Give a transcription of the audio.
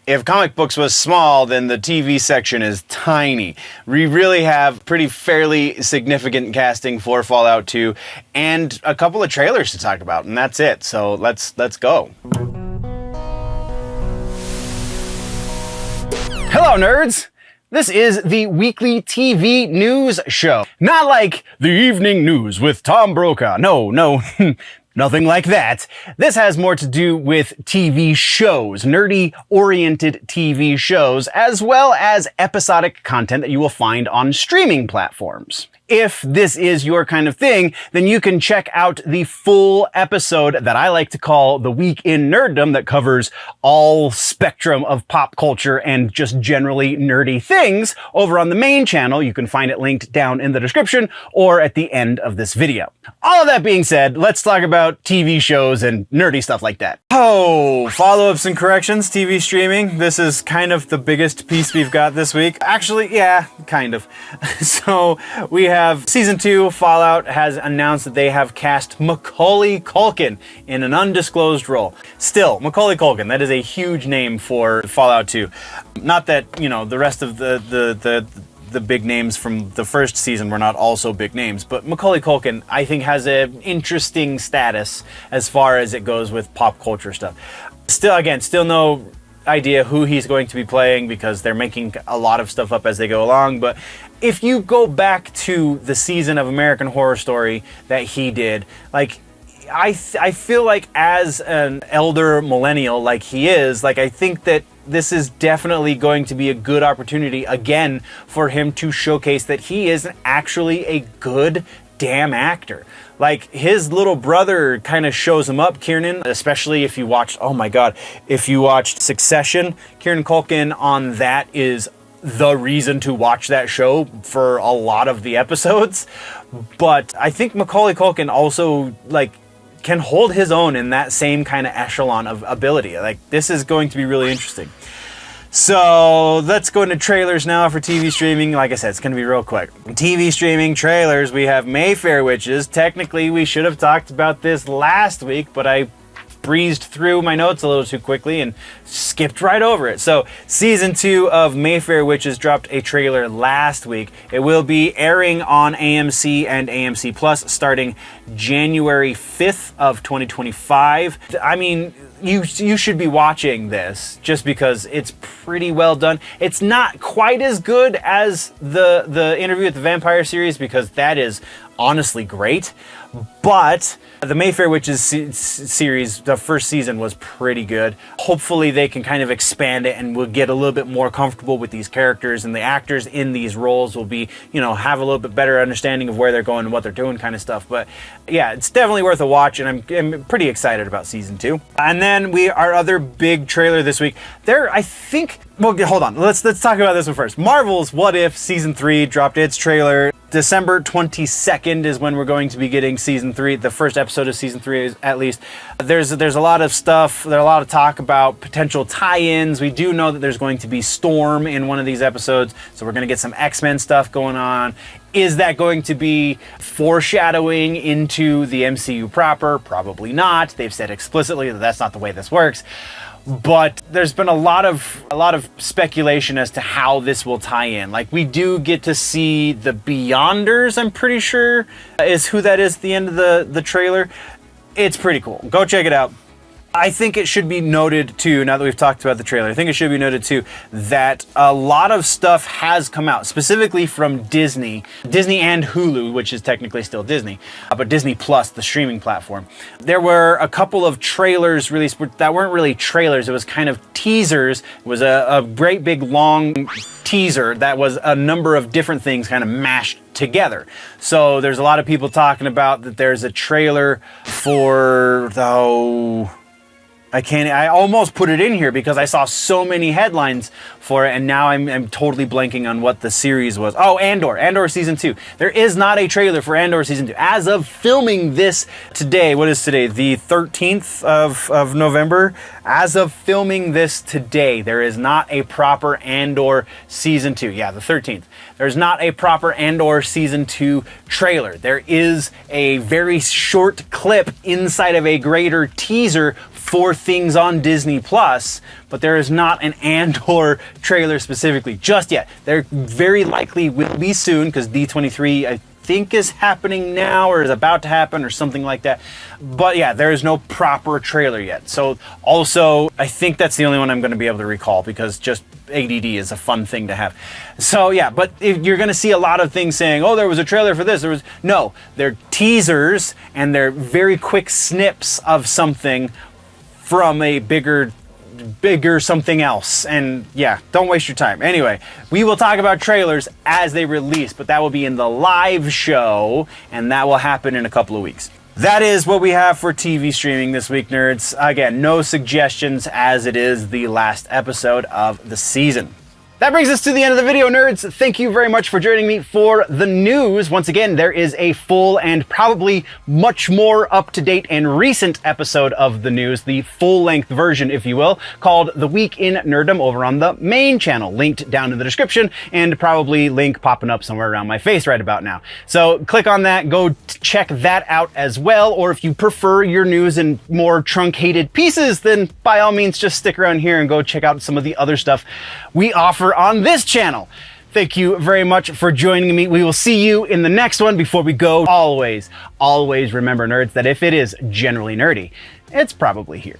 If comic books was small, then the TV section is tiny. We really have pretty fairly significant casting for Fallout 2 and a couple of trailers to talk about, and that's it. So let's go. Hello, nerds! This is the weekly TV news show. Not like the evening news with Tom Brokaw. No, nothing like that. This has more to do with TV shows, nerdy-oriented TV shows, as well as episodic content that you will find on streaming platforms. If this is your kind of thing, then you can check out the full episode that I like to call The Week in Nerddom that covers all spectrum of pop culture and just generally nerdy things over on the main channel. You can find it linked down in the description or at the end of this video. All of that being said, let's talk about TV shows and nerdy stuff like that. Oh, follow-ups and corrections, TV streaming. This is kind of the biggest piece we've got this week. Actually, yeah, kind of. So we have Season 2, Fallout has announced that they have cast Macaulay Culkin in an undisclosed role. Still, Macaulay Culkin, that is a huge name for Fallout 2. Not that, you know, the rest of the big names from the first season were not also big names, but Macaulay Culkin, I think, has an interesting status as far as it goes with pop culture stuff. Still no idea who he's going to be playing because they're making a lot of stuff up as they go along, but if you go back to the season of American Horror Story that he did, like, I feel like as an elder millennial like he is, like, I think that this is definitely going to be a good opportunity again for him to showcase that he is actually a good damn actor. Like, his little brother kind of shows him up, Kieran, especially if you watched, oh my god, if you watched Succession, Kieran Culkin on that is the reason to watch that show for a lot of the episodes. But I think Macaulay Culkin also, like, can hold his own in that same kind of echelon of ability. Like, this is going to be really interesting. So let's go into trailers now for TV streaming. Like I said, it's going to be real quick. TV streaming trailers, we have Mayfair Witches. Technically, we should have talked about this last week, but I breezed through my notes a little too quickly and skipped right over it. So Season 2 of Mayfair Witches dropped a trailer last week. It will be airing on AMC and AMC Plus starting January 5th of 2025. I mean, you should be watching this just because it's pretty well done. It's not quite as good as the Interview with the Vampire series because that is honestly great, but the Mayfair Witches series, the first season, was pretty good. Hopefully they can kind of expand it and we'll get a little bit more comfortable with these characters, and the actors in these roles will be, you know, have a little bit better understanding of where they're going and what they're doing kind of stuff. But yeah, it's definitely worth a watch, and I'm pretty excited about Season 2. And then our other big trailer this week, well, hold on, let's talk about this one first. Marvel's What If Season 3 dropped its trailer. December 22nd is when we're going to be getting Season 3, the first episode of Season 3 at least. There's a lot of stuff, there's a lot of talk about potential tie-ins. We do know that there's going to be Storm in one of these episodes, so we're going to get some X-Men stuff going on. Is that going to be foreshadowing into the MCU proper? Probably not. They've said explicitly that that's not the way this works. But there's been a lot of speculation as to how this will tie in. Like, we do get to see the Beyonders, I'm pretty sure, is who that is at the end of the trailer. It's pretty cool. Go check it out. I think it should be noted too, now that we've talked about the trailer, I think it should be noted too that a lot of stuff has come out, specifically from Disney and Hulu, which is technically still Disney, but Disney Plus, the streaming platform. There were a couple of trailers released that weren't really trailers, it was kind of teasers. It was a great big long teaser that was a number of different things kind of mashed together. So there's a lot of people talking about that there's a trailer for, I almost put it in here because I saw so many headlines for it, and now I'm totally blanking on what the series was. Oh, Andor Season 2. There is not a trailer for Andor Season 2. As of filming this today, what is today? The 13th of November? As of filming this today, there is not a proper Andor Season 2. Yeah, the 13th. There's not a proper Andor Season 2 trailer. There is a very short clip inside of a greater teaser for things on Disney Plus, but there is not an Andor trailer specifically just yet. There very likely will be soon, because D23, I think, is happening now or is about to happen or something like that. But yeah, there is no proper trailer yet. So also, I think that's the only one I'm going to be able to recall, because just ADD is a fun thing to have. So yeah, but if you're going to see a lot of things saying, oh, there was a trailer for this, no, they're teasers and they're very quick snips of something from a bigger something else. And yeah, don't waste your time. Anyway, we will talk about trailers as they release, but that will be in the live show, and that will happen in a couple of weeks. That is what we have for TV streaming this week, nerds. Again, no suggestions, as it is the last episode of the season. That brings us to the end of the video, nerds. Thank you very much for joining me for the news. Once again, there is a full and probably much more up-to-date and recent episode of the news, the full-length version, if you will, called The Week in Nerddom over on the main channel, linked down in the description, and probably link popping up somewhere around my face right about now. So click on that, go check that out as well, or if you prefer your news in more truncated pieces, then by all means just stick around here and go check out some of the other stuff we offer on this channel. Thank you very much for joining me. We will see you in the next one. Before we go, always remember, nerds, that if it is generally nerdy, it's probably here.